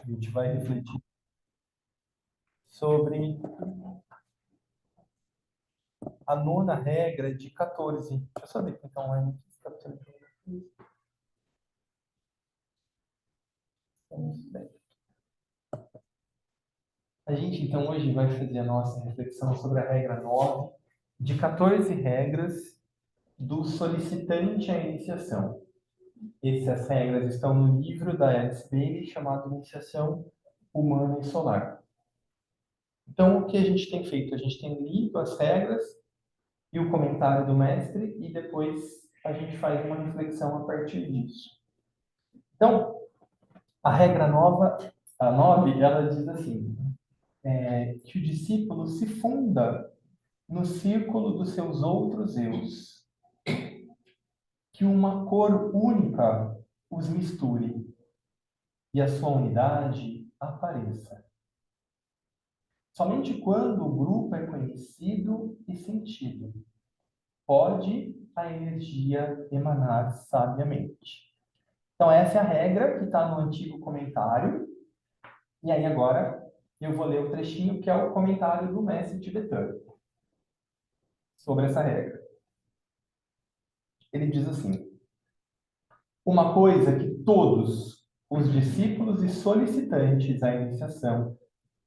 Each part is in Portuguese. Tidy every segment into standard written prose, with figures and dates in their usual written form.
A gente vai refletir sobre a nona regra de 14. Deixa eu saber que então é 14. A gente então hoje vai fazer a nossa reflexão sobre a regra 9 de 14 regras do solicitante à iniciação. Essas regras estão no livro da Alice Bailey chamado Iniciação Humana e Solar. Então, o que a gente tem feito? A gente tem lido as regras e o comentário do mestre e depois a gente faz uma reflexão a partir disso. Então, a regra nova, a 9, ela diz assim, que o discípulo se funda no círculo dos seus outros eus, que uma cor única os misture e a sua unidade apareça. Somente quando o grupo é conhecido e sentido, pode a energia emanar sabiamente. Então, essa é a regra que está no antigo comentário. E aí, agora, eu vou ler o trechinho que é o comentário do mestre tibetano sobre essa regra. Ele diz assim: uma coisa que todos os discípulos e solicitantes à iniciação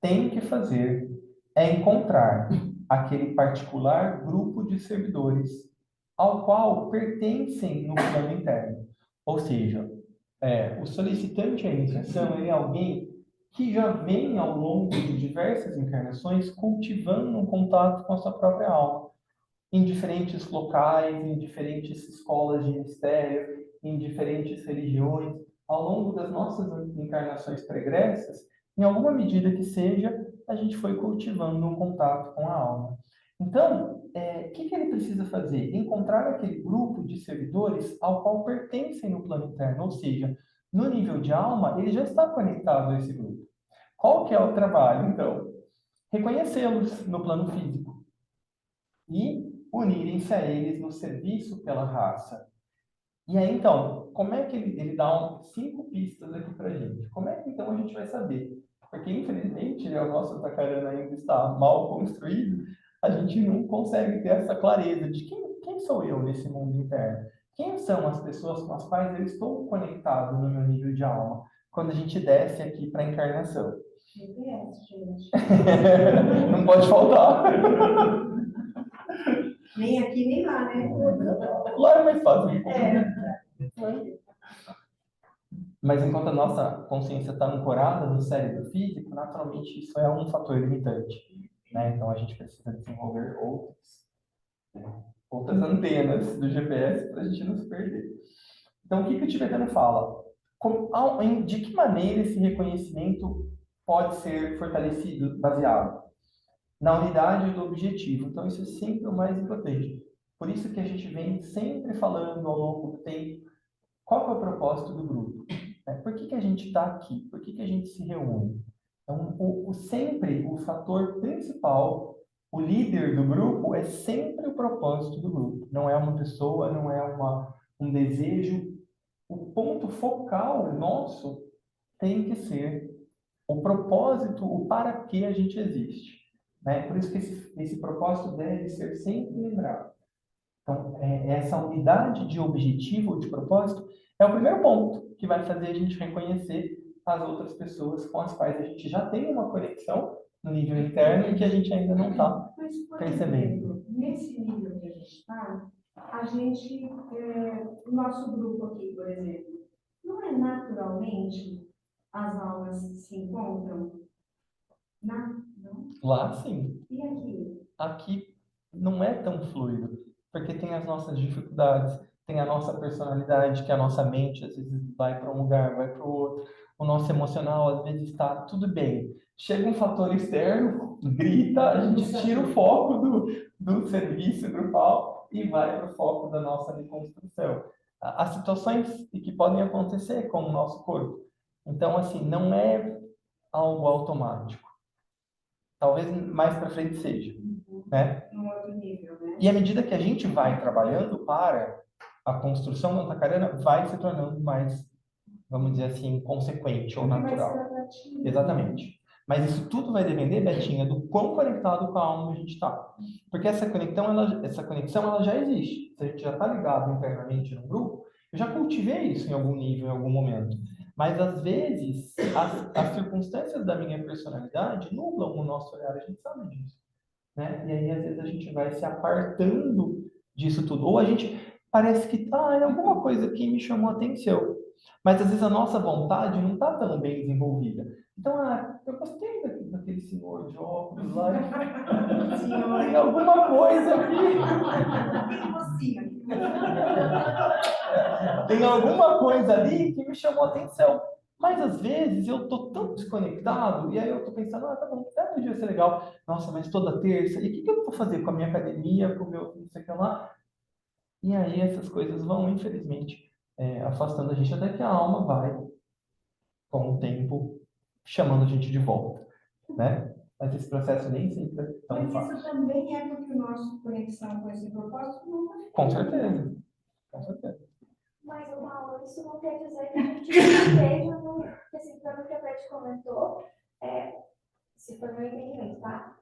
têm que fazer é encontrar aquele particular grupo de servidores ao qual pertencem no plano interno. Ou seja, o solicitante à iniciação é alguém que já vem ao longo de diversas encarnações cultivando um contato com a sua própria alma, em diferentes locais, em diferentes escolas de mistério, em diferentes religiões, ao longo das nossas encarnações pregressas, em alguma medida que seja, a gente foi cultivando um contato com a alma. Então, o que ele precisa fazer? Encontrar aquele grupo de servidores ao qual pertencem no plano interno, ou seja, no nível de alma, ele já está conectado a esse grupo. Qual que é o trabalho, então? Reconhecê-los no plano físico e unirem-se a eles no serviço pela raça. E aí, então, como é que ele dá 5 pistas aqui para a gente? Como é que, então, a gente vai saber? Porque, infelizmente, o nosso Takarana ainda está mal construído, a gente não consegue ter essa clareza de quem sou eu nesse mundo interno? Quem são as pessoas com as quais eu estou conectado no meu nível de alma? Quando a gente desce aqui para a encarnação. GPS, gente. Não pode faltar. Nem aqui, nem lá, né? Lá é mais fácil. Mas enquanto a nossa consciência está ancorada no cérebro físico, naturalmente isso é um fator limitante, né? Então a gente precisa desenvolver outras antenas do GPS para a gente não se perder. Então o que o tibetano fala? De que maneira esse reconhecimento pode ser fortalecido, baseado na unidade do objetivo? Então isso é sempre o mais importante. Por isso que a gente vem sempre falando ao longo do tempo qual é o propósito do grupo. Por que a gente está aqui? Por que a gente se reúne? Então, sempre o fator principal, o líder do grupo, é sempre o propósito do grupo. Não é uma pessoa, não é um desejo. O ponto focal nosso tem que ser o propósito, o para que a gente existe. Por isso que esse propósito deve ser sempre lembrado. Então, essa unidade de objetivo, de propósito, é o primeiro ponto que vai fazer a gente reconhecer as outras pessoas com as quais a gente já tem uma conexão no nível interno e que a gente ainda não está percebendo. Exemplo, nesse nível que a gente está, o nosso grupo aqui, por exemplo, não é naturalmente as almas se encontram? Não? Lá, sim. E aqui? Aqui não é tão fluido, porque tem as nossas dificuldades, tem a nossa personalidade, que a nossa mente às vezes vai para um lugar, vai para o outro. O nosso emocional às vezes está tudo bem. Chega um fator externo, grita, a gente tira o foco do serviço grupal e vai para o foco da nossa reconstrução. As situações que podem acontecer com o nosso corpo. Então, assim, não é algo automático. Talvez mais para frente seja, né? Num outro nível, né? E à medida que a gente vai trabalhando para a construção da Takarana, vai se tornando mais vamos dizer assim, consequente ou Mais natural. gradativo. Exatamente. Mas isso tudo vai depender, Betinha, do quão conectado com a alma a gente está. Porque essa conexão ela já existe. Se a gente já está ligado internamente no grupo, eu já cultivei isso em algum nível, em algum momento. Mas, às vezes, as circunstâncias da minha personalidade nublam o nosso olhar, a gente sabe disso. Né? E aí, às vezes, a gente vai se apartando disso tudo. Ou a gente parece que tá em alguma coisa que me chamou a atenção. Mas, às vezes, a nossa vontade não está tão bem desenvolvida. Então, eu gostei daquele senhor de óculos lá. Tem alguma coisa aqui. Tem alguma coisa ali que me chamou a atenção. Mas às vezes eu tô tão desconectado, e aí eu tô pensando, tá bom, até um dia ser legal. Nossa, mas toda terça, e o que eu vou fazer com a minha academia, com o meu não sei o que lá? E aí essas coisas vão, infelizmente, afastando a gente até que a alma vai, com o tempo, chamando a gente de volta, né? Mas esse processo nem sempre é tão Mas isso fácil. também é porque o nosso conexão com esse propósito não foi Com feito. certeza, com certeza. Mas, Mauro, isso não quer dizer que a gente não esteja no. Porque, assim, pelo que a Beth comentou, se for meu entendimento, tá?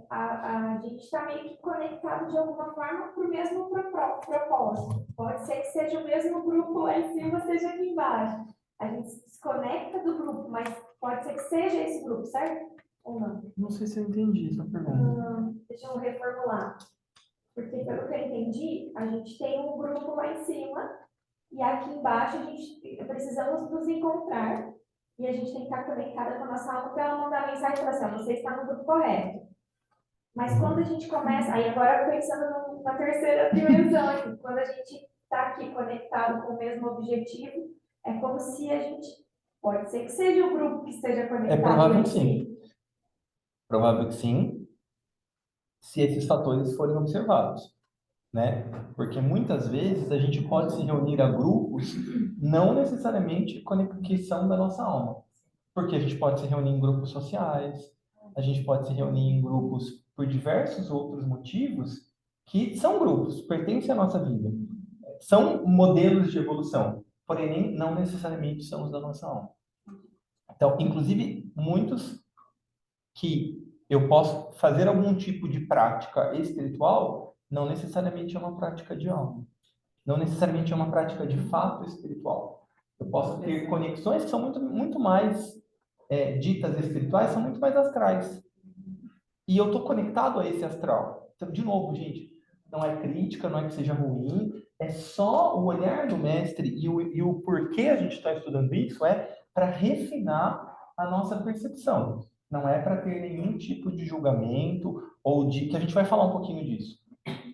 A gente está meio que conectado de alguma forma para o mesmo propósito. Pode ser que seja o mesmo grupo lá em cima, seja aqui embaixo. A gente se desconecta do grupo, mas pode ser que seja esse grupo, certo? Ou não? Não sei se eu entendi essa pergunta. Deixa eu reformular. Porque, pelo que eu entendi, a gente tem um grupo lá em cima e aqui embaixo a gente precisamos nos encontrar e a gente tem que estar conectada com a nossa alma para ela mandar mensagem e falar assim, ó, você está no grupo correto. Mas quando a gente começa, aí agora pensando na terceira dimensão aqui, quando a gente está aqui conectado com o mesmo objetivo, é como se a gente, pode ser que seja o grupo que esteja conectado. É provável que sim. Provável que sim, se esses fatores forem observados, né? Porque muitas vezes a gente pode se reunir a grupos, não necessariamente que são da nossa alma, porque a gente pode se reunir em grupos sociais, a gente pode se reunir em grupos por diversos outros motivos que são grupos, pertencem à nossa vida, são modelos de evolução, porém não necessariamente são os da nossa alma. Então, inclusive, muitos que eu posso fazer algum tipo de prática espiritual, não necessariamente é uma prática de alma. Não necessariamente é uma prática de fato espiritual. Eu posso ter conexões que são muito mais ditas espirituais, são muito mais astrais. E eu estou conectado a esse astral. Então, de novo, gente, não é crítica, não é que seja ruim, é só o olhar do mestre e o porquê a gente está estudando isso é para refinar a nossa percepção. Não é para ter nenhum tipo de julgamento ou de que a gente vai falar um pouquinho disso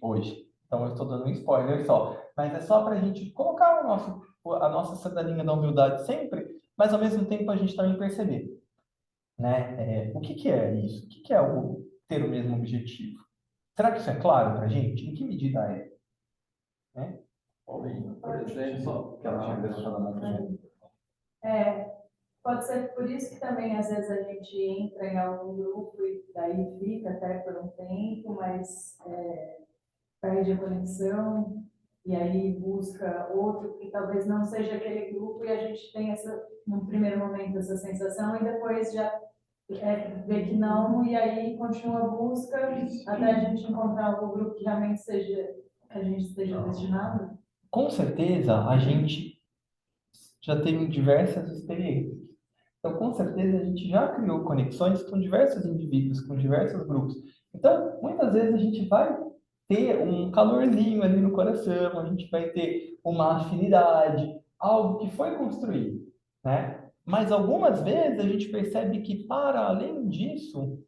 hoje. Então, eu estou dando um spoiler só. Mas é só para a gente colocar a nossa sandalinha da humildade sempre, mas ao mesmo tempo a gente também perceber, né? O que que é isso? O que que é ter o mesmo objetivo? Será que isso é claro para a gente? Em que medida é? Né? Por exemplo, Que ela tinha levantado a mão também. Pode ser por isso que também às vezes a gente entra em algum grupo e daí fica até por um tempo, mas perde a conexão e aí busca outro que talvez não seja aquele grupo e a gente tem no primeiro momento essa sensação e depois já vê que não e aí continua a busca até a gente encontrar algum grupo que realmente a gente esteja destinado. Com certeza, a gente já teve diversas experiências. Então, com certeza, a gente já criou conexões com diversos indivíduos, com diversos grupos. Então, muitas vezes a gente vai ter um calorzinho ali no coração, a gente vai ter uma afinidade, algo que foi construído, né? Mas algumas vezes a gente percebe que, para além disso,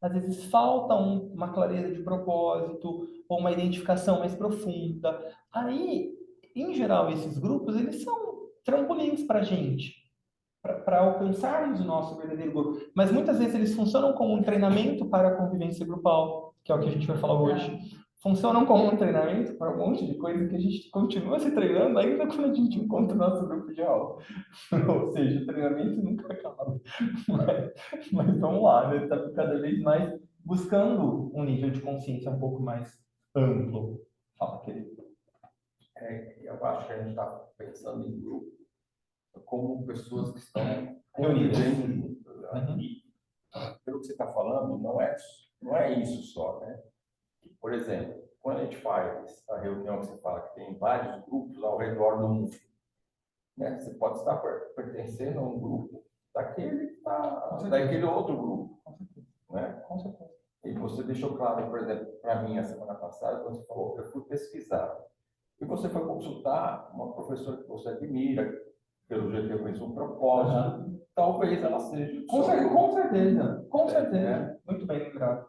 às vezes falta uma clareza de propósito ou uma identificação mais profunda. Aí, em geral, esses grupos, eles são trampolins para a gente, para alcançarmos o nosso verdadeiro grupo. Mas muitas vezes eles funcionam como um treinamento para a convivência grupal, que é o que a gente vai falar hoje. Funcionam como um treinamento para um monte de coisa que a gente continua se treinando ainda quando a gente encontra o nosso grupo de aula. Ou seja, o treinamento nunca acaba. Mas vamos lá, né? Está cada vez mais buscando um nível de consciência um pouco mais amplo. Fala, querido. eu acho que a gente está pensando em grupo como pessoas que estão Reunidas. convivendo juntas, né? E, pelo que você está falando, não é isso só, né? Por exemplo, quando a gente faz a reunião que você fala que tem vários grupos ao redor do mundo, né? Você pode estar pertencendo a um grupo daquele que está, daquele outro grupo, né? Com certeza. E você deixou claro, por exemplo, para mim, a semana passada, quando você falou, eu fui pesquisar. E você foi consultar uma professora que você admira, pelo jeito que eu conheço um propósito, talvez ela seja. Com certeza, com É, certeza. né? Muito bem lembrado.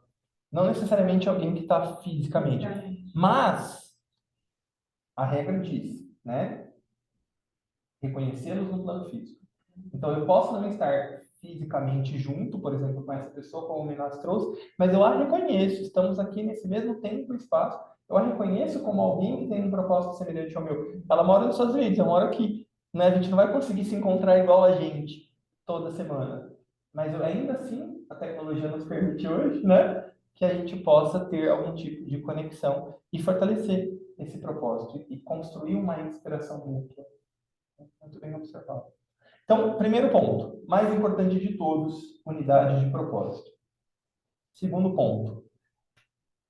Não necessariamente alguém que está fisicamente, mas a regra diz, né? Reconhecê-los no plano físico. Então, eu posso não estar fisicamente junto, por exemplo, com essa pessoa, como o Minas trouxe, mas eu a reconheço, estamos aqui nesse mesmo tempo e espaço, eu a reconheço como alguém que tem um propósito semelhante ao meu. Ela mora nos Estados Unidos, eu moro aqui, né? A gente não vai conseguir se encontrar igual a gente toda semana, mas ainda assim, a tecnologia nos permite hoje, né? Que a gente possa ter algum tipo de conexão e fortalecer esse propósito e construir uma inspiração mútua. Muito bem observado. Então, primeiro ponto, mais importante de todos, unidade de propósito. Segundo ponto,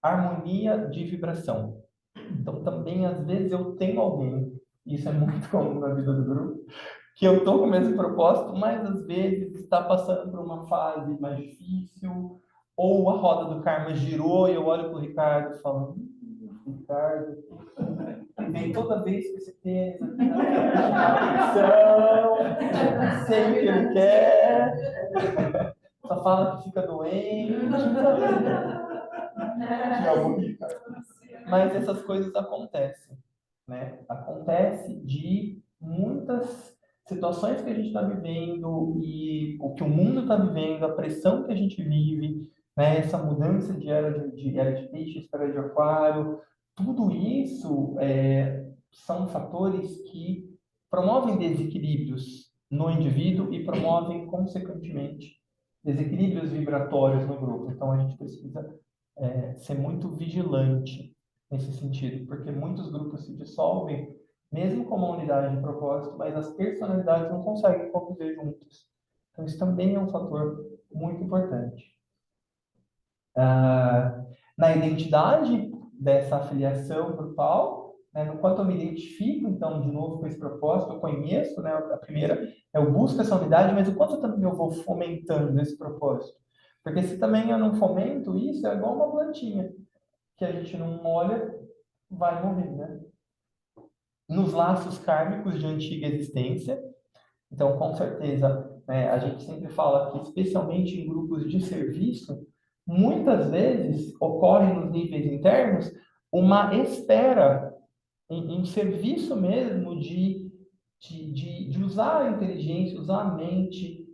harmonia de vibração. Então, também, às vezes, eu tenho alguém, isso é muito comum na vida do grupo, que eu estou com o mesmo propósito, mas às vezes está passando por uma fase mais difícil, ou a roda do karma girou e eu olho para o Ricardo e falo, Ricardo, vem toda vez que você tem atenção, sei o que ele quer, só fala que fica doente. Mas essas coisas acontecem, né? Acontece de muitas situações que a gente está vivendo e o que o mundo está vivendo, a pressão que a gente vive, né? Essa mudança de era de peixes para era de aquário, tudo isso são fatores que promovem desequilíbrios no indivíduo e promovem, consequentemente, desequilíbrios vibratórios no grupo. Então, a gente precisa ser muito vigilante nesse sentido, porque muitos grupos se dissolvem, mesmo com uma unidade de propósito, mas as personalidades não conseguem conviver juntas. Então, isso também é um fator muito importante. Na identidade dessa afiliação grupal, né, no quanto eu me identifico, então, de novo, com esse propósito, eu conheço, né, a primeira, eu busco essa unidade, mas o quanto também eu vou fomentando esse propósito. Porque se também eu não fomento isso, é igual uma plantinha, que a gente não molha, vai morrer, né? Nos laços kármicos de antiga existência, então, com certeza, né, a gente sempre fala que, especialmente em grupos de serviço, muitas vezes ocorre nos níveis internos uma espera, um serviço mesmo de usar a inteligência, usar a mente,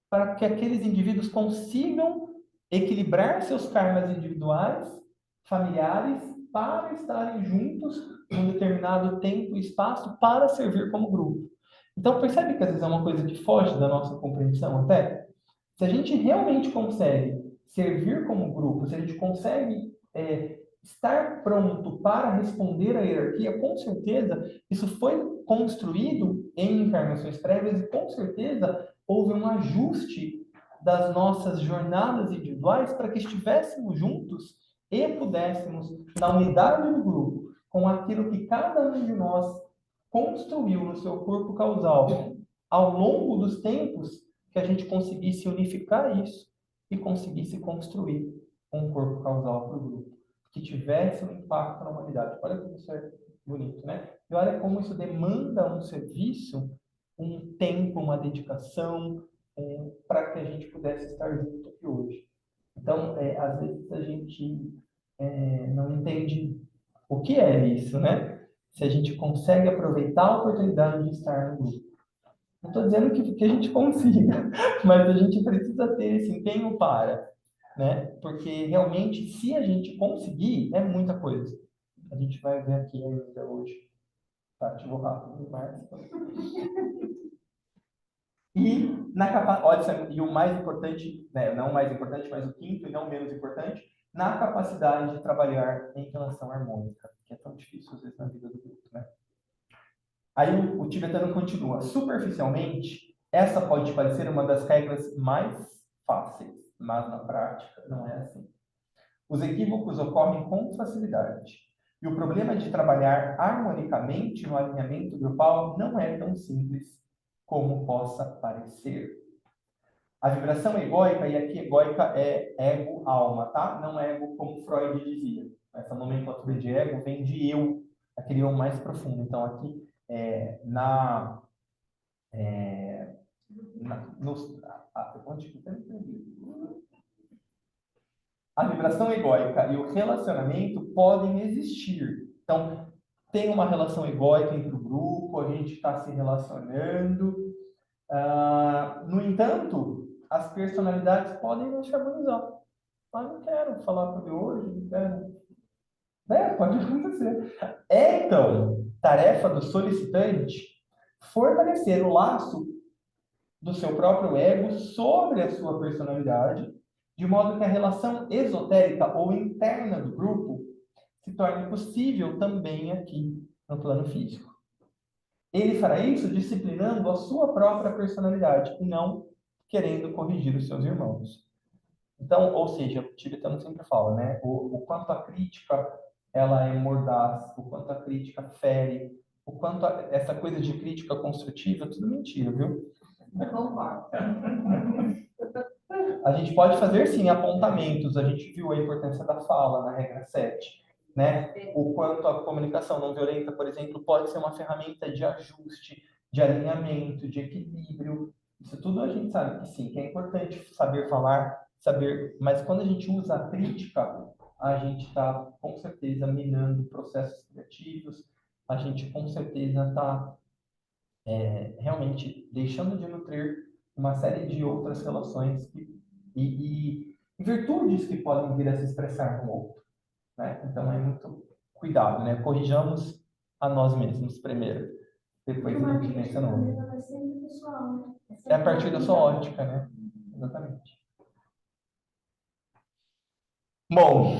para que aqueles indivíduos consigam equilibrar seus karmas individuais, familiares, para estarem juntos num determinado tempo e espaço para servir como grupo. Então, percebe que às vezes é uma coisa que foge da nossa compreensão até? Se a gente realmente consegue servir como grupo, se a gente consegue estar pronto para responder à hierarquia, com certeza isso foi construído em encarnações prévias e com certeza houve um ajuste das nossas jornadas individuais para que estivéssemos juntos e pudéssemos, na unidade do grupo, com aquilo que cada um de nós construiu no seu corpo causal ao longo dos tempos, que a gente conseguisse unificar isso e conseguisse construir um corpo causal para o grupo, que tivesse um impacto na humanidade. Olha como isso é bonito, né? E olha como isso demanda um serviço, um tempo, uma dedicação, para que a gente pudesse estar junto aqui hoje. Então, às vezes a gente não entende o que é isso, né? Se a gente consegue aproveitar a oportunidade de estar no grupo. Não estou dizendo que a gente consiga, mas a gente precisa ter esse empenho para, né? Porque realmente, se a gente conseguir, é muita coisa. A gente vai ver aqui ainda hoje. Tá, vou rápido demais. E o mais importante, né, não o mais importante, mas o quinto e não menos importante, na capacidade de trabalhar em relação harmônica, que é tão difícil às vezes na vida do grupo, né? Aí o tibetano continua. Superficialmente, essa pode parecer uma das regras mais fáceis, mas na prática não é assim. Os equívocos ocorrem com facilidade. E o problema de trabalhar harmonicamente no alinhamento grupal não é tão simples como possa parecer. A vibração egóica, e aqui egóica é ego-alma, tá? Não ego como Freud dizia. Essa nomenclatura de ego vem de eu, aquele eu mais profundo. Então, aqui, onde que tá? A vibração egóica e o relacionamento podem existir. Então, tem uma relação egóica entre o grupo, a gente está se relacionando. No entanto, as personalidades podem não se harmonizar. Mas não quero falar sobre hoje, não quero. Pode acontecer. É, então, tarefa do solicitante fortalecer o laço do seu próprio ego sobre a sua personalidade, de modo que a relação esotérica ou interna do grupo se torne possível também aqui no plano físico. Ele fará isso disciplinando a sua própria personalidade e não querendo corrigir os seus irmãos. Então, ou seja, o tibetano sempre fala, né? O quanto a crítica ela é mordaz, o quanto a crítica fere, o quanto essa coisa de crítica construtiva, tudo mentira, viu? Concordo. A gente pode fazer, sim, apontamentos. A gente viu a importância da fala na regra 7, né? O quanto a comunicação não violenta, por exemplo, pode ser uma ferramenta de ajuste, de alinhamento, de equilíbrio. Isso tudo a gente sabe que sim, que é importante saber falar, saber. Mas quando a gente usa a crítica, a gente está, com certeza, minando processos criativos. A gente, com certeza, está realmente deixando de nutrir uma série de outras relações e virtudes que podem vir a se expressar no outro, né? Então é muito cuidado, né? Corrijamos a nós mesmos primeiro, depois a gente pensa no outro. Vai ser pessoal, né? É a partir da sua ótica, né? Exatamente. Bom,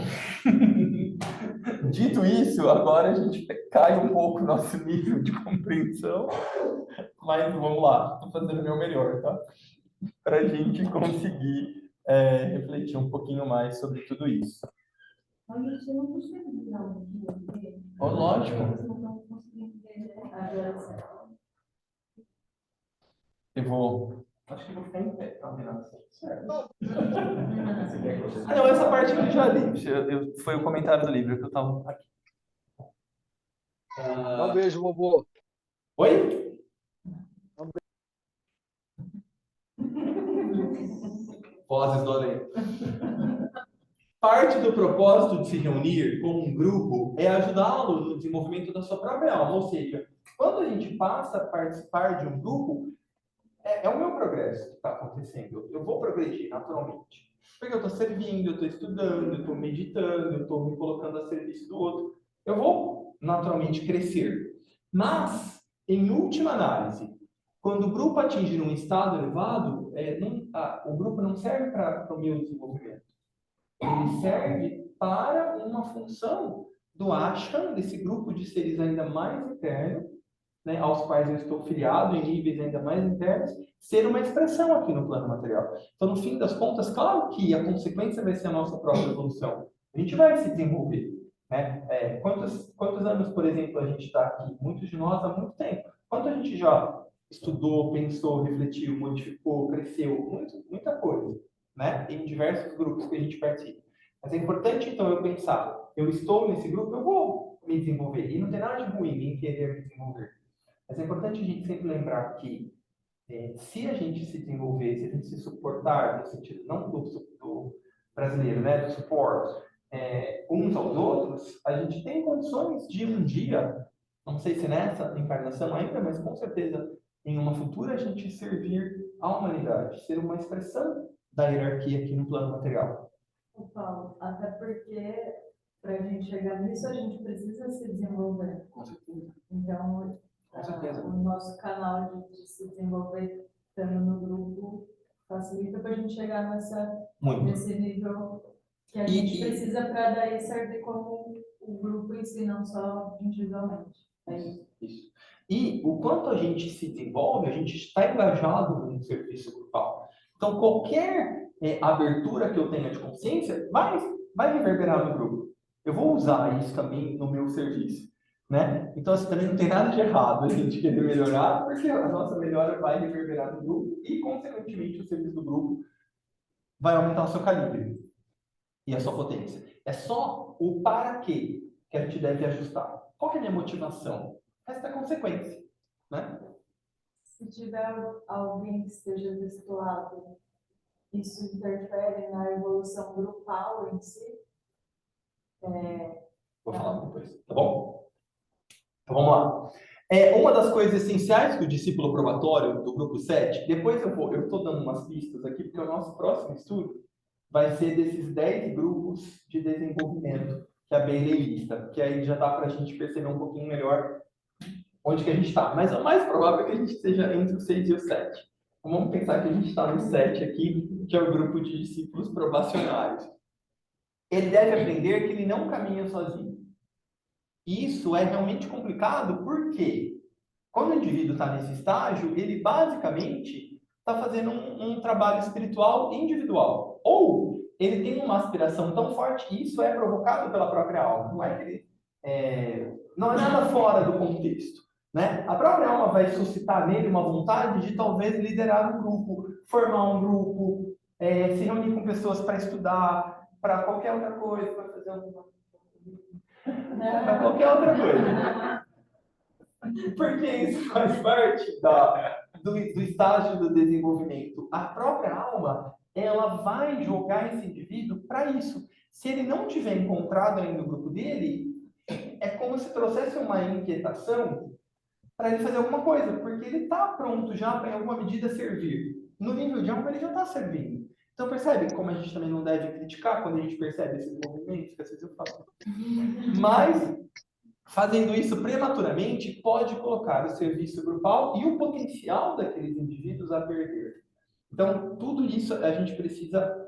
dito isso, agora a gente cai um pouco o nosso nível de compreensão, mas vamos lá, estou fazendo o meu melhor, tá? Para a gente conseguir refletir um pouquinho mais sobre tudo isso. A gente não consegue virar um dia. Lógico. Não conseguimos ver, né? Eu vou. Acho que vou ficar em pé, tá, Renato? Certo. Não, essa parte eu já li. Foi o comentário do livro que eu estava aqui. Dá um beijo, vovô. Oi? Vozes do além. Parte do propósito de se reunir como um grupo é ajudá-lo no desenvolvimento da sua própria alma. Ou seja, quando a gente passa a participar de um grupo, é o meu progresso que está acontecendo. Eu vou progredir naturalmente. Porque eu estou servindo, eu estou estudando, eu estou meditando, eu estou me colocando a serviço do outro. Eu vou naturalmente crescer. Mas, em última análise, quando o grupo atingir um estado elevado, o grupo não serve para o meu desenvolvimento. Ele serve para uma função do ashram, desse grupo de seres ainda mais internos, né, aos quais eu estou filiado em níveis ainda mais internos, ser uma expressão aqui no plano material. Então, no fim das contas, claro que a consequência vai ser a nossa própria evolução. A gente vai se desenvolver. Né? Quantos anos, por exemplo, a gente está aqui? Muitos de nós há muito tempo. Quanto a gente já estudou, pensou, refletiu, modificou, cresceu? Muita coisa. Né? Em diversos grupos que a gente participa. Mas é importante, então, eu pensar, eu estou nesse grupo, eu vou me desenvolver. E não tem nada de ruim em querer me desenvolver. Mas é importante a gente sempre lembrar que se a gente se desenvolver, se a gente se suportar, no sentido não do brasileiro, né, do suporte, uns aos outros, a gente tem condições de um dia, não sei se nessa encarnação ainda, mas com certeza em uma futura a gente servir à humanidade, ser uma expressão da hierarquia aqui no plano material. Paulo, até porque para a gente chegar nisso, a gente precisa se desenvolver. Com certeza. Então, Com certeza. o nosso canal de se desenvolver estando no grupo facilita para a gente chegar nesse nível que a gente precisa para daí servir como o grupo em si, não só individualmente. É isso. Isso. E o quanto a gente se desenvolve, a gente está engajado no serviço grupal. Então, qualquer abertura que eu tenha de consciência vai reverberar no grupo. Eu vou usar isso também no meu serviço, né? Então, assim, também não tem nada de errado a gente querer melhorar, porque a nossa melhora vai reverberar no grupo e, consequentemente, o serviço do grupo vai aumentar o seu calibre e a sua potência. É só o para quê que a gente deve ajustar. Qual que é a minha motivação? Essa é a consequência, né? Se tiver alguém que esteja desse lado, isso interfere na evolução grupal em si? Vou falar depois, tá bom? Então vamos lá. Uma das coisas essenciais que o discípulo probatório do grupo 7, depois eu estou dando umas pistas aqui, porque o nosso próximo estudo vai ser desses 10 grupos de desenvolvimento que a Bailey lista, que aí já dá para a gente perceber um pouquinho melhor onde que a gente está. Mas o mais provável é que a gente esteja entre o 6 e o 7. Então vamos pensar que a gente está no 7 aqui, que é o grupo de discípulos probacionários. Ele deve aprender que ele não caminha sozinho. E isso é realmente complicado, porque quando o indivíduo está nesse estágio, ele basicamente está fazendo um trabalho espiritual individual. Ou ele tem uma aspiração tão forte, e isso é provocado pela própria alma. Não é que ele, não é nada fora do contexto, né? A própria alma vai suscitar nele uma vontade de talvez liderar um grupo, formar um grupo, se reunir com pessoas para estudar, para qualquer outra coisa, para fazer para qualquer outra coisa. Porque isso faz parte do estágio do desenvolvimento. A própria alma, ela vai jogar esse indivíduo para isso. Se ele não tiver encontrado ainda o grupo dele, é como se trouxesse uma inquietação para ele fazer alguma coisa, porque ele está pronto já para, em alguma medida, servir. No nível de alma, ele já está servindo. Então, percebe como a gente também não deve criticar quando a gente percebe esses movimentos, que às vezes eu faço. Mas, fazendo isso prematuramente, pode colocar o serviço grupal e o potencial daqueles indivíduos a perder. Então, tudo isso a gente precisa...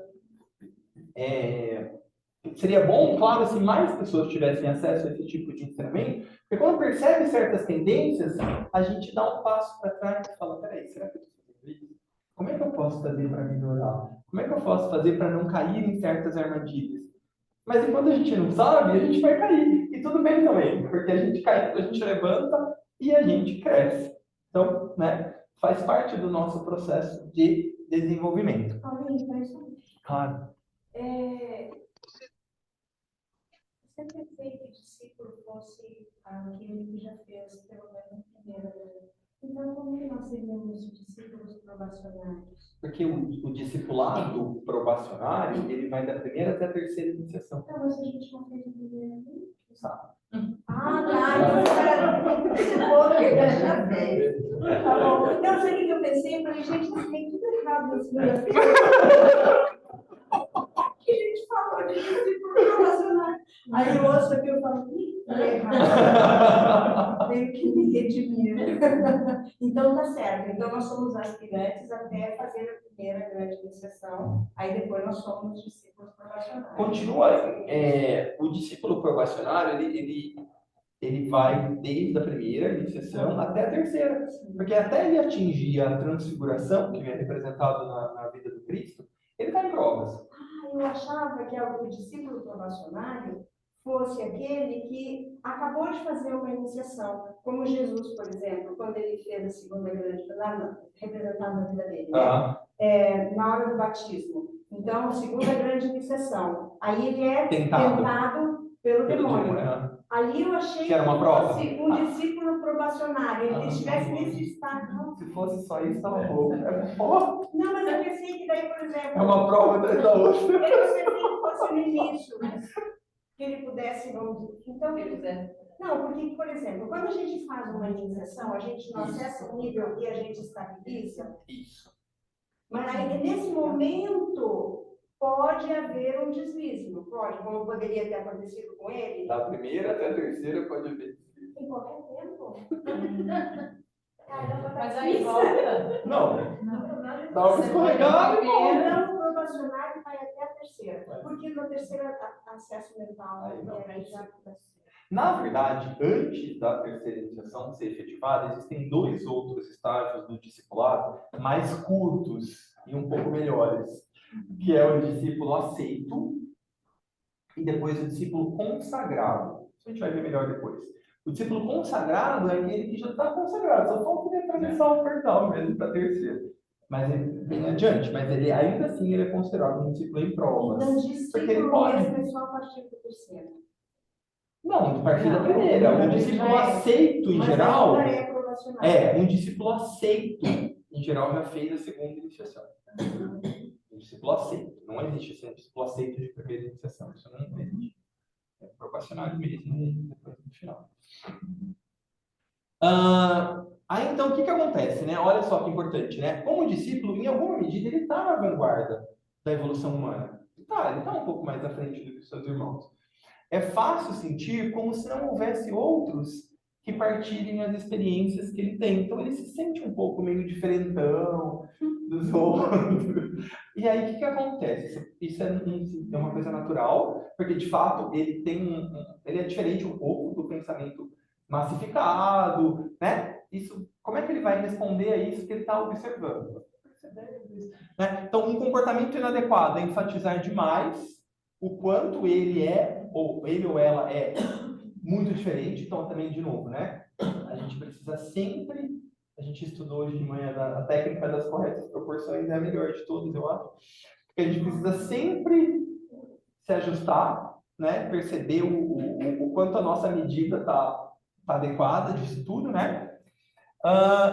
Seria bom, claro, se mais pessoas tivessem acesso a esse tipo de ensinamento, porque quando percebe certas tendências, a gente dá um passo para trás e fala, peraí, será que eu estou fazendo isso? Como é que eu posso fazer para melhorar? Como é que eu posso fazer para não cair em certas armadilhas? Mas enquanto a gente não sabe, a gente vai cair. E tudo bem também, porque a gente cai, a gente levanta e a gente cresce. Então, né, faz parte do nosso processo de desenvolvimento. Claro. Você pensei que o discípulo fosse aquele que já fez pelo menos a primeira vez. Então, como que nós seríamos discípulos probacionários? Porque o discipulado probacionário, ele vai da primeira até a terceira iniciação. Então, mas a gente não fez a primeira vez? Sabe? Então você era já fez. Tá bom. Então, sabe o que eu pensei? Eu falei, gente, tem tudo errado na segunda-feira. Que a gente falou de discípulo probacionário. Aí eu ouço aqui e falo, errado. Tenho que me redimir. Então tá certo. Então nós somos aspirantes até fazer a primeira grande iniciação. Aí depois nós somos discípulos probacionários. Continua, o discípulo probacionário, ele vai desde a primeira iniciação até a terceira. Porque até ele atingir a transfiguração, que é representado na vida do Cristo, ele está em provas. Eu achava que o discípulo probacionário fosse aquele que acabou de fazer uma iniciação, como Jesus, por exemplo, quando ele fez a segunda grande, representado na vida dele, né? Na hora do batismo. Então, a segunda grande iniciação. Aí ele é tentado pelo demônio. Ali eu achei que era uma prova. Fosse um discípulo probacionário, ele estivesse nesse estado. Se fosse só isso, estava bom. Não, mas eu pensei que daí, por exemplo... É uma prova atrás da outra. Eu pensei que fosse no início, que ele pudesse... Então, não, porque, por exemplo, quando a gente faz uma iniciação, a gente não acessa um nível e a gente estabiliza. Isso. Mas aí, nesse momento... Pode haver um deslize, não pode? Como poderia ter acontecido com ele? Da primeira até a terceira pode haver deslize. Em qualquer tempo. Mas aí volta. Não. Dá uma escorregada e volta. Então, o probacionário vai até a terceira. Porque na terceira, acesso mental era exato. Na verdade, antes da terceira iniciação ser efetivada, existem 2 outros estágios do discipulado mais curtos e um pouco melhores, que é o discípulo aceito e depois o discípulo consagrado. Isso a gente vai ver melhor depois. O discípulo consagrado é aquele que já está consagrado, só falta ele atravessar o portal mesmo para a terceira. Mas ele bem adiante, mas ele ainda assim ele é considerado um discípulo em provas. Então, Porque ele discípulo pode. mesmo é só a partir do terceiro. Não, a partir da Não, primeira. Um já discípulo é. aceito, em Mas geral. ainda é provacional. Um discípulo aceito, em geral, já fez a segunda iniciação. Um discípulo aceito. Não existe esse discípulo aceito de primeira iniciação. Isso não existe. É provacional mesmo e depois no final. Aí, então, o que acontece, né? Olha só que importante, né? Como discípulo, em alguma medida, ele está na vanguarda da evolução humana. Ele está um pouco mais à frente do que os seus irmãos. É fácil sentir como se não houvesse outros que partilhem as experiências que ele tem. Então, ele se sente um pouco meio diferentão dos outros. E aí, o que acontece? Isso é uma coisa natural, porque, de fato, ele tem ele é diferente um pouco do pensamento massificado, né? Isso, como é que ele vai responder a isso que ele está observando? Né? Então, um comportamento inadequado é enfatizar demais o quanto ele é, ou ele ou ela é muito diferente. Então, também, de novo, né? A gente precisa sempre, a gente estudou hoje de manhã, a técnica das corretas proporções é a melhor de todas, eu acho. Porque a gente precisa sempre se ajustar, né? Perceber o quanto a nossa medida está adequada disso tudo, né?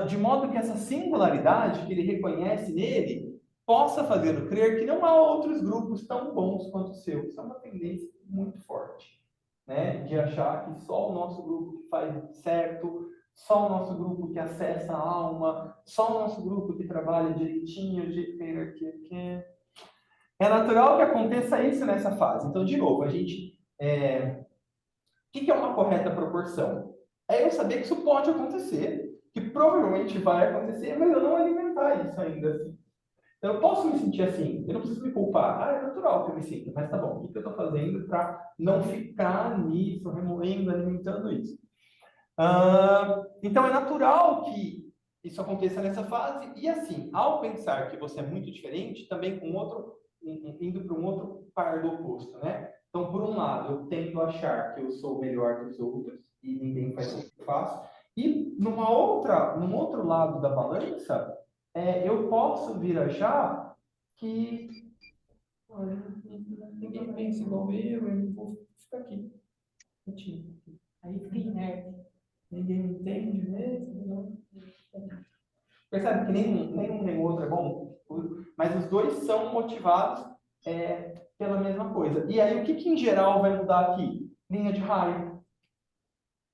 De modo que essa singularidade que ele reconhece nele possa fazê-lo crer que não há outros grupos tão bons quanto o seu. Isso é uma tendência muito forte, né? De achar que só o nosso grupo que faz certo, só o nosso grupo que acessa a alma, só o nosso grupo que trabalha direitinho, do jeito que a hierarquia quer. É natural que aconteça isso nessa fase. Então, de novo, o que é uma correta proporção? É eu saber que isso pode acontecer, que provavelmente vai acontecer, mas eu não alimentar isso ainda assim. Então, eu posso me sentir assim, eu não preciso me culpar. É natural que eu me sinta, mas tá bom, o que eu estou fazendo para não ficar nisso, remoendo, alimentando isso? Então, é natural que isso aconteça nessa fase, e assim, ao pensar que você é muito diferente, também indo para um outro par do oposto, né? Então, por um lado, eu tendo a achar que eu sou melhor que os outros, e ninguém faz o que eu faço, e num outro lado da balança, eu posso vir a achar que ninguém pensa igual eu vou ficar aqui. Aí fica inerte. Ninguém me entende mesmo. Não. Percebe que nem o outro é bom? Mas os dois são motivados pela mesma coisa. E aí, o que em geral vai mudar aqui? Linha de raio.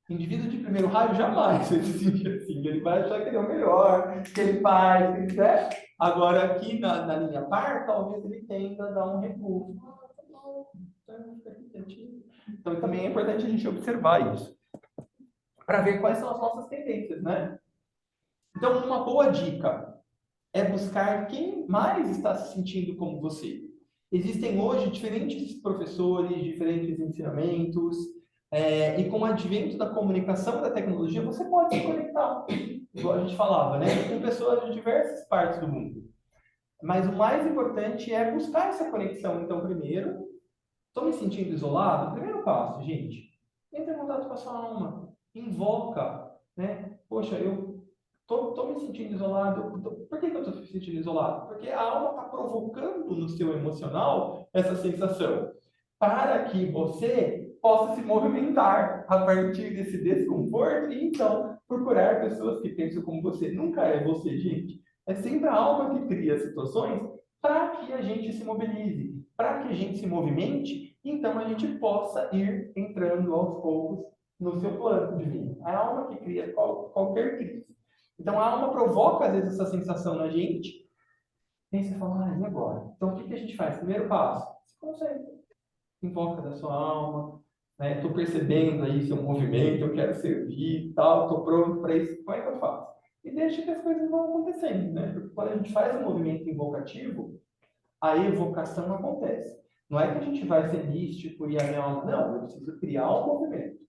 Indivíduo de primeiro raio jamais vai se sentir assim. Ele vai achar que ele é o melhor, que ele faz, que ele quer. Agora, aqui na linha par, talvez ele tenda a dar um recuo. Então, também é importante a gente observar isso, para ver quais são as nossas tendências, né? Então, uma boa dica é buscar quem mais está se sentindo como você. Existem hoje diferentes professores, diferentes ensinamentos, e com o advento da comunicação e da tecnologia, você pode se conectar, igual a gente falava, né, com pessoas de diversas partes do mundo. Mas o mais importante é buscar essa conexão. Então, primeiro, estou me sentindo isolado? Primeiro passo, gente, entre em contato com a sua alma, invoca, né? Poxa, eu estou me sentindo isolado. Por que eu estou me sentindo isolado? Porque a alma está provocando no seu emocional essa sensação, para que você possa se movimentar a partir desse desconforto e então procurar pessoas que pensam como você. Nunca é você, gente. É sempre a alma que cria situações para que a gente se mobilize, para que a gente se movimente, então a gente possa ir entrando aos poucos no seu plano divino. A alma que cria qualquer crise. Então a alma provoca às vezes essa sensação na gente, e aí você fala, e agora? Então o que a gente faz? Primeiro passo, se concentra, invoca da sua alma, né? Estou percebendo aí seu movimento, eu quero servir, tal, estou pronto para isso, como é que eu faço? E deixa que as coisas vão acontecendo, né? Porque quando a gente faz um movimento invocativo, a evocação acontece. Não é que a gente vai ser místico e a minha alma, não, eu preciso criar um movimento.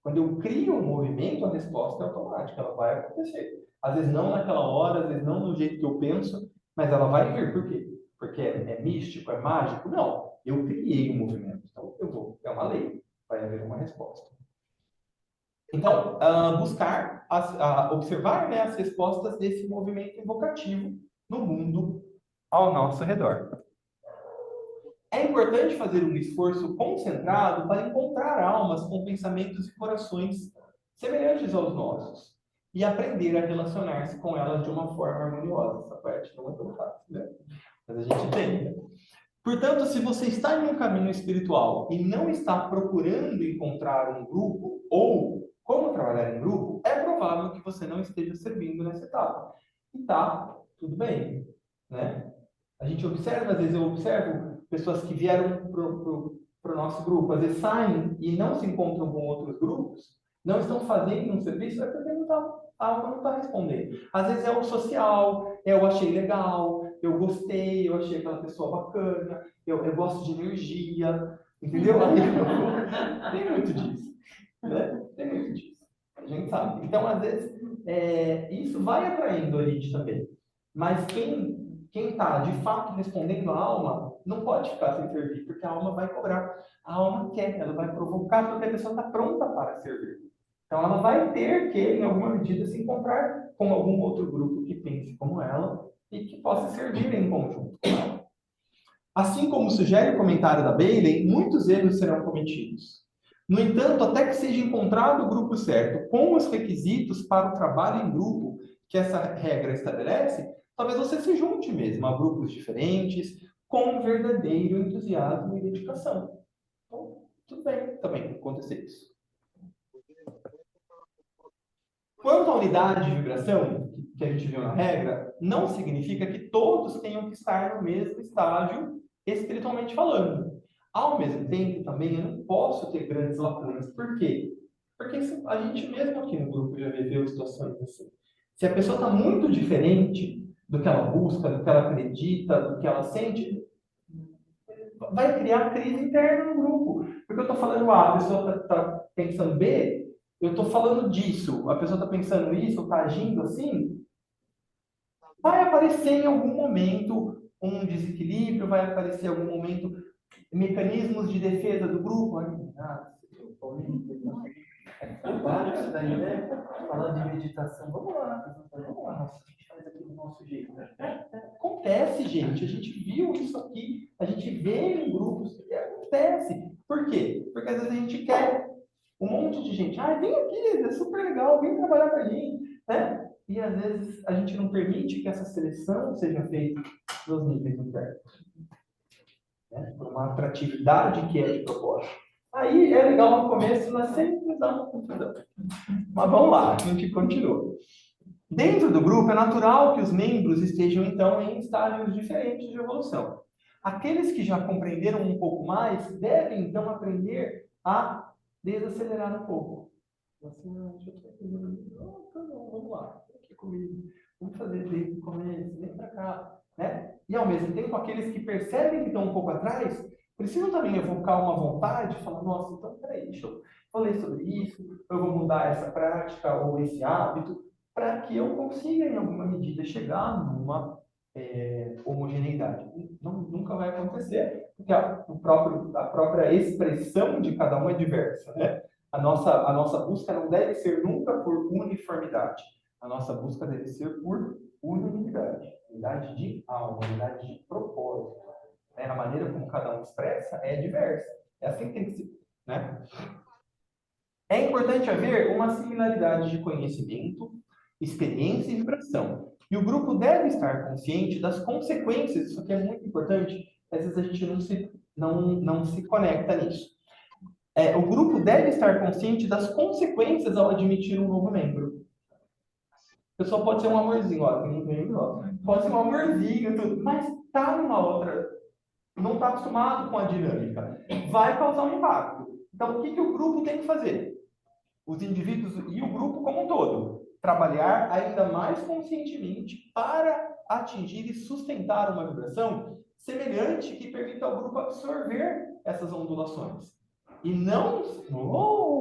Quando eu crio um movimento, a resposta é automática, ela vai acontecer. Às vezes não naquela hora, às vezes não do jeito que eu penso, mas ela vai vir. Por quê? Porque é místico, é mágico? Não. Eu criei um movimento, então é uma lei, vai haver uma resposta. Então, buscar, observar, né, as respostas desse movimento invocativo no mundo ao nosso redor. É importante fazer um esforço concentrado para encontrar almas com pensamentos e corações semelhantes aos nossos e aprender a relacionar-se com elas de uma forma harmoniosa. Essa parte não é tão fácil, né? Mas a gente tenta. Portanto, se você está em um caminho espiritual e não está procurando encontrar um grupo ou como trabalhar em grupo, é provável que você não esteja servindo nessa etapa. E tá, tudo bem, né? A gente observa, às vezes eu observo pessoas que vieram para o nosso grupo, às vezes saem e não se encontram com outros grupos, não estão fazendo um serviço, é porque a alma não está respondendo. Às vezes é o social, eu achei legal, eu gostei, eu achei aquela pessoa bacana, eu gosto de energia, entendeu? Tem muito disso, né? Tem muito disso. A gente sabe. Então, às vezes, isso vai atraindo a gente também. Mas quem está, de fato, respondendo a alma, não pode ficar sem servir, porque a alma vai cobrar. A alma quer, ela vai provocar, porque a pessoa está pronta para servir. Então, ela vai ter que, em alguma medida, se encontrar com algum outro grupo que pense como ela e que possa servir em conjunto com ela. Assim como sugere o comentário da Bailey, muitos erros serão cometidos. No entanto, até que seja encontrado o grupo certo, com os requisitos para o trabalho em grupo que essa regra estabelece, talvez você se junte mesmo a grupos diferentes, com verdadeiro entusiasmo e dedicação. Então, tudo bem também acontecer isso. Quanto à unidade de vibração, que a gente viu na regra, não significa que todos tenham que estar no mesmo estágio espiritualmente falando. Ao mesmo tempo, também, eu não posso ter grandes lacunas. Por quê? Porque a gente mesmo aqui no grupo já viveu situações assim. Se a pessoa está muito diferente do que ela busca, do que ela acredita, do que ela sente, vai criar crise interna no grupo. Porque eu estou falando A, a pessoa está pensando B, eu estou falando disso, a pessoa está pensando isso, está agindo assim, vai aparecer em algum momento um desequilíbrio, vai aparecer em algum momento mecanismos de defesa do grupo. Isso daí, né? Falando de meditação, vamos lá, nossa, a gente faz aqui do nosso jeito. Acontece, gente, a gente viu isso aqui, a gente vê em grupos, acontece. Por quê? Porque às vezes a gente quer um monte de gente, vem aqui, é super legal, vem trabalhar com a gente, né? E às vezes a gente não permite que essa seleção seja feita nos níveis internos, né? Por uma atratividade que é de propósito. Aí é legal no começo, mas sempre dá uma confusão. Mas vamos lá, a gente continua. Dentro do grupo, é natural que os membros estejam, então, em estágios diferentes de evolução. Aqueles que já compreenderam um pouco mais devem, então, aprender a desacelerar um pouco. Assim, vamos lá, aqui comigo. Vamos fazer desde o começo, vem para cá, né? E, ao mesmo tempo, aqueles que percebem que estão um pouco atrás, precisam também evocar uma vontade, falar, nossa, então, peraí, deixa eu falei sobre isso, eu vou mudar essa prática ou esse hábito, para que eu consiga, em alguma medida, chegar numa homogeneidade. Nunca vai acontecer, porque a própria expressão de cada um é diversa, né? A nossa busca não deve ser nunca por uniformidade. A nossa busca deve ser por unidade. Unidade de alma, unidade de propósito. Né? A maneira como cada um expressa é diversa. É assim que tem que ser, né? É importante haver uma similaridade de conhecimento, experiência e vibração. E o grupo deve estar consciente das consequências, isso aqui é muito importante, às vezes a gente não se conecta nisso. O grupo deve estar consciente das consequências ao admitir um novo membro. A pessoa pode ser um amorzinho, ó, tem um membro, ó, pode ser um amorzinho, tudo, mas está numa outra, não está acostumado com a dinâmica, vai causar um impacto. Então, o que o grupo tem que fazer? Os indivíduos e o grupo como um todo, trabalhar ainda mais conscientemente para atingir e sustentar uma vibração semelhante que permita ao grupo absorver essas ondulações. E não...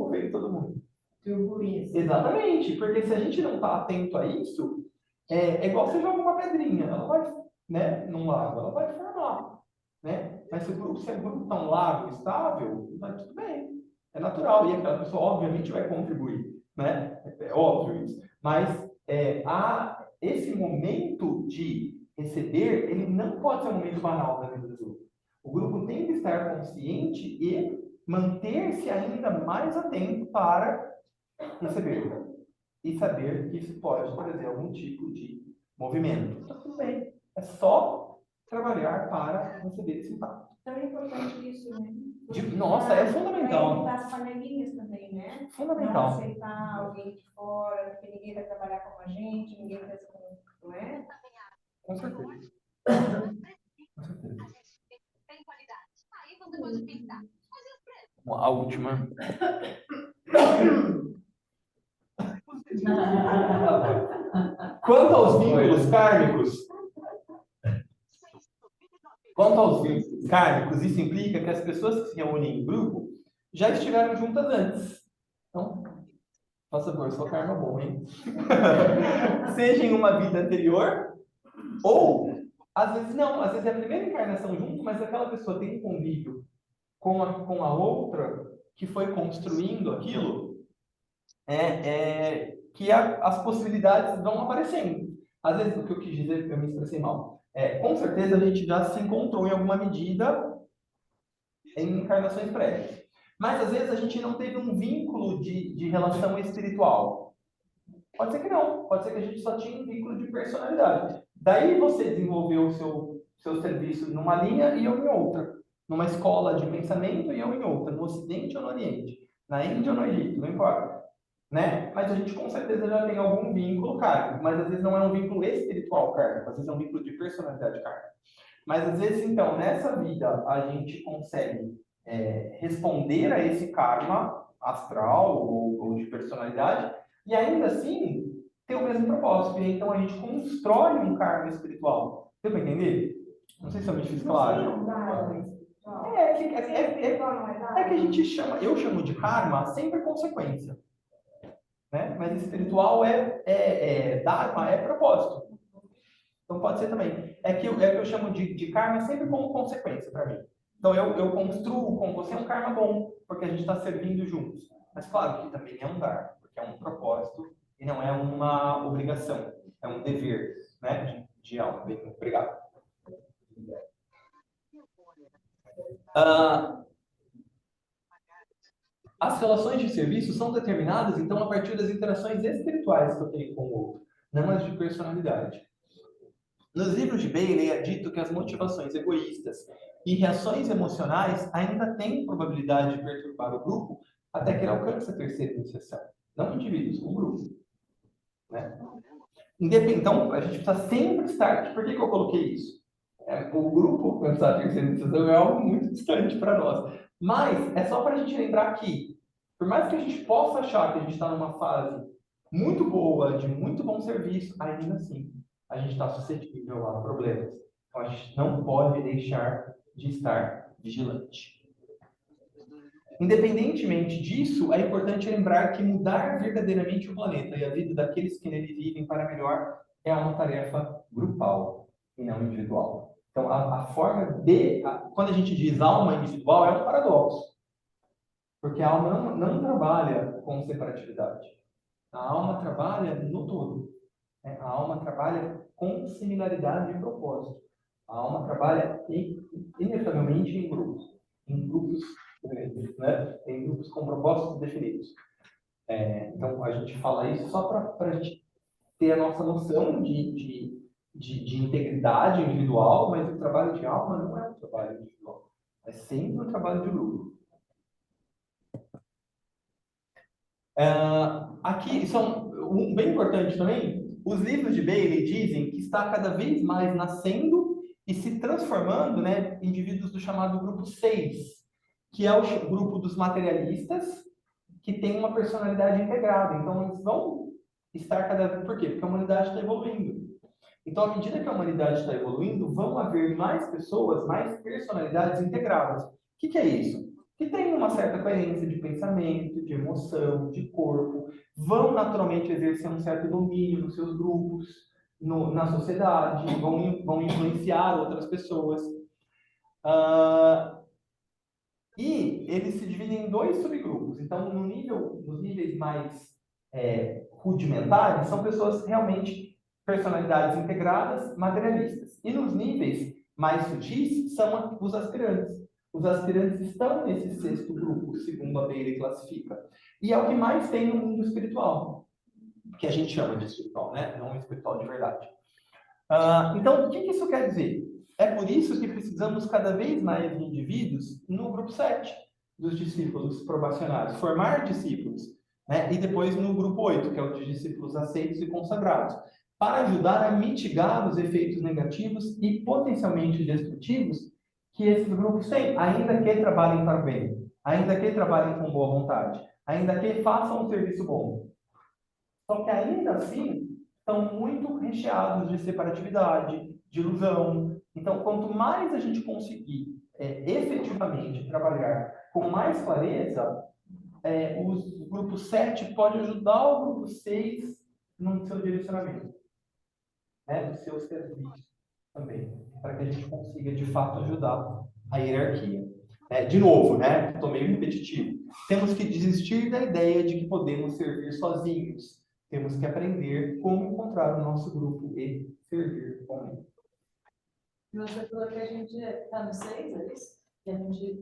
veio todo mundo. Turbulência. Exatamente, porque se a gente não está atento a isso, é igual você joga uma pedrinha, ela vai, né, num lago, ela vai formar, né? Mas se o grupo está um lago estável, vai tudo bem, é natural, e aquela pessoa obviamente vai contribuir, né? É óbvio isso. Mas esse momento de receber, ele não pode ser um momento banal da vida do grupo. O grupo tem que estar consciente e manter-se ainda mais atento para receber e saber que isso pode trazer algum tipo de movimento. Então, tudo bem. É só trabalhar para receber esse impacto. Então é importante isso, né? Nossa, é Para fundamental. evitar as panelinhas também, né? Não Fundamental. aceitar alguém de fora, porque ninguém vai trabalhar como a gente, ninguém pensa como, não é? Com certeza. Com certeza. A última. Quanto aos vínculos kármicos, isso implica que as pessoas que se reúnem em grupo já estiveram juntas antes. Então, faça favor, só karma bom, hein? Seja em uma vida anterior, ou, às vezes não, às vezes é a primeira encarnação junto, mas aquela pessoa tem um convívio com a outra que foi construindo aquilo, que as possibilidades vão aparecendo. Às vezes, o que eu quis dizer, eu me expressei mal. Com certeza a gente já se encontrou em alguma medida em encarnações prévias. Mas às vezes a gente não teve um vínculo de relação espiritual. Pode ser que não. Pode ser que a gente só tinha um vínculo de personalidade. Daí você desenvolveu o seu serviço numa linha e eu em outra. Numa escola de pensamento e eu em outra. No Ocidente ou no Oriente. Na Índia ou no Egito, não importa. Né? Mas a gente com certeza já tem algum vínculo kármico. Mas às vezes não é um vínculo espiritual kármico. Às vezes é um vínculo de personalidade kármica. Mas às vezes, então, nessa vida, a gente consegue responder a esse karma astral ou de personalidade, e ainda assim ter o mesmo propósito. E então a gente constrói um karma espiritual. Deu para entender? Não sei se eu me fiz claro. Que a gente chama, eu chamo de karma sempre consequência. Né? Mas espiritual dharma, é propósito. Então pode ser também. É que eu chamo de karma sempre como consequência para mim. Então eu construo com você um karma bom, porque a gente está servindo juntos. Mas claro que também é um dar, porque é um propósito e não é uma obrigação, é um dever, né, de alma. Bem, obrigado. As relações de serviço são determinadas, então, a partir das interações espirituais que eu tenho com o outro, não as de personalidade. Nos livros de Bailey é dito que as motivações egoístas e reações emocionais ainda têm probabilidade de perturbar o grupo até que ele alcance a terceira iniciação. Não indivíduos, o grupo. Né? Então, a gente precisa sempre estar... Por que eu coloquei isso? O grupo alcançar a terceira iniciação é algo muito distante para nós. Mas é só para a gente lembrar que, por mais que a gente possa achar que a gente está numa fase muito boa, de muito bom serviço, ainda assim, a gente está suscetível a problemas. Então, a gente não pode deixar de estar vigilante. Independentemente disso, é importante lembrar que mudar verdadeiramente o planeta e a vida daqueles que nele vivem para melhor é uma tarefa grupal e não individual. Então, a forma quando a gente diz alma individual, é um paradoxo. Porque a alma não trabalha com separatividade. A alma trabalha no todo. A alma trabalha com similaridade de propósito. A alma trabalha inevitavelmente em grupos né? Em grupos com propósitos definidos. Então, a gente fala isso só para a gente ter a nossa noção de integridade individual, mas o trabalho de alma não é um trabalho individual. É sempre um trabalho de grupo. Aqui são bem importante também. Os livros de Bailey dizem que está cada vez mais nascendo e se transformando, né, indivíduos do chamado grupo 6, que é o grupo dos materialistas, que tem uma personalidade integrada. Então, eles vão estar cada vez... Por quê? Porque a humanidade está evoluindo. Então, à medida que a humanidade está evoluindo, vão haver mais pessoas, mais personalidades integradas. O que é isso? que têm uma certa coerência de pensamento, de emoção, de corpo, vão naturalmente exercer um certo domínio nos seus grupos, na sociedade, vão influenciar outras pessoas. E eles se dividem em dois subgrupos. Então, nos níveis mais rudimentares, são pessoas realmente personalidades integradas, materialistas. E nos níveis mais sutis, são os aspirantes. Os aspirantes estão nesse sexto grupo, segundo a Bailey classifica. E é o que mais tem no mundo espiritual, que a gente chama de espiritual, né? Não espiritual de verdade. Então, o que isso quer dizer? É por isso que precisamos cada vez mais de indivíduos no grupo 7 dos discípulos probacionários, formar discípulos, né? E depois no grupo 8, que é o de discípulos aceitos e consagrados, para ajudar a mitigar os efeitos negativos e potencialmente destrutivos que esses grupos têm, ainda que trabalhem para o bem, ainda que trabalhem com boa vontade, ainda que façam um serviço bom. Só que ainda assim, estão muito recheados de separatividade, de ilusão. Então, quanto mais a gente conseguir efetivamente trabalhar com mais clareza, o grupo 7 pode ajudar o grupo 6 no seu direcionamento, né, no seu serviço também, para que a gente consiga, de fato, ajudar a hierarquia. De novo, né, estou meio repetitivo. Temos que desistir da ideia de que podemos servir sozinhos. Temos que aprender como encontrar o nosso grupo e servir com ele. Você falou que a gente está no 6, é isso? Que a gente...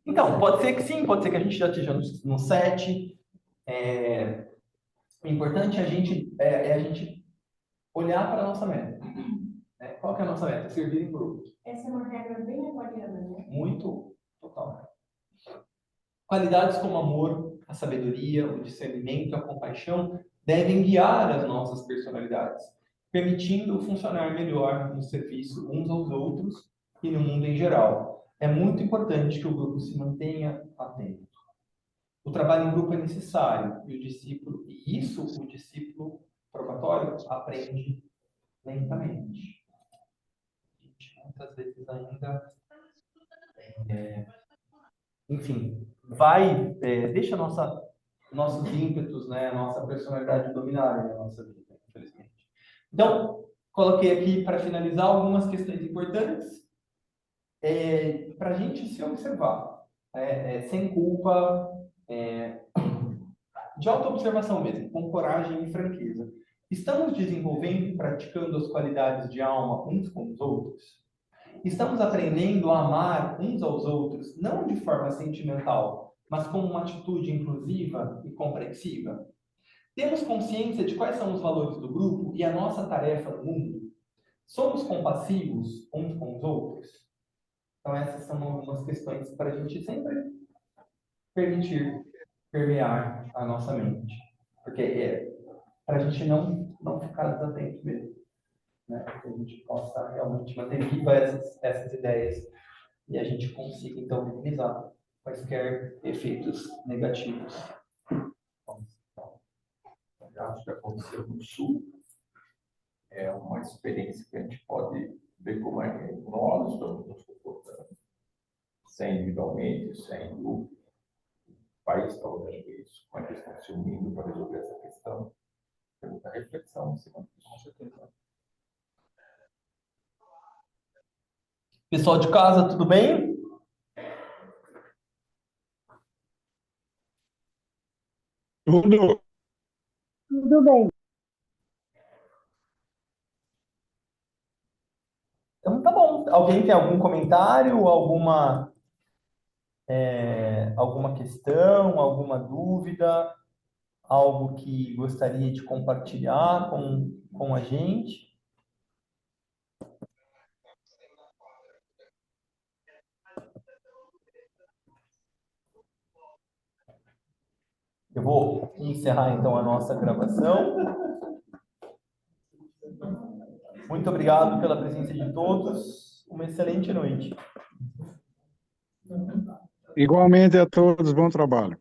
Então, pode ser que sim, pode ser que a gente já esteja no 7. O importante é a gente olhar para a nossa meta. Qual que é a nossa meta? Servir em grupo. Essa é uma regra bem aquariana, né? Muito total. Qualidades como amor, a sabedoria, o discernimento, a compaixão devem guiar as nossas personalidades, permitindo funcionar melhor no serviço uns aos outros e no mundo em geral. É muito importante que o grupo se mantenha atento. O trabalho em grupo é necessário e o discípulo probatório aprende lentamente. Muitas vezes ainda, enfim, deixa nossos ímpetos, né, a nossa personalidade dominarem a nossa vida, infelizmente. Então, coloquei aqui para finalizar algumas questões importantes para a gente se observar, sem culpa, de autoobservação mesmo, com coragem e franqueza. Estamos desenvolvendo e praticando as qualidades de alma uns com os outros? Estamos aprendendo a amar uns aos outros, não de forma sentimental, mas com uma atitude inclusiva e compreensiva? Temos consciência de quais são os valores do grupo e a nossa tarefa no mundo? Somos compassivos uns com os outros? Então, essas são algumas questões para a gente sempre permitir permear a nossa mente. Porque para a gente não ficar desatento mesmo. Né? Que a gente possa realmente manter viva essas ideias e a gente consiga, então, minimizar quaisquer efeitos negativos. Eu acho que aconteceu no Sul. É uma experiência que a gente pode ver como é que nós estamos nos comportando, sem individualmente, sem grupo. O país está olhando isso, como é que eles estão se unindo para resolver essa questão. Tem muita reflexão em cima disso, com certeza. Pessoal de casa, tudo bem? Tudo. Tudo bem. Então tá bom. Alguém tem algum comentário, alguma questão, alguma dúvida, algo que gostaria de compartilhar com a gente? Eu vou encerrar então a nossa gravação. Muito obrigado pela presença de todos. Uma excelente noite. Igualmente a todos, bom trabalho.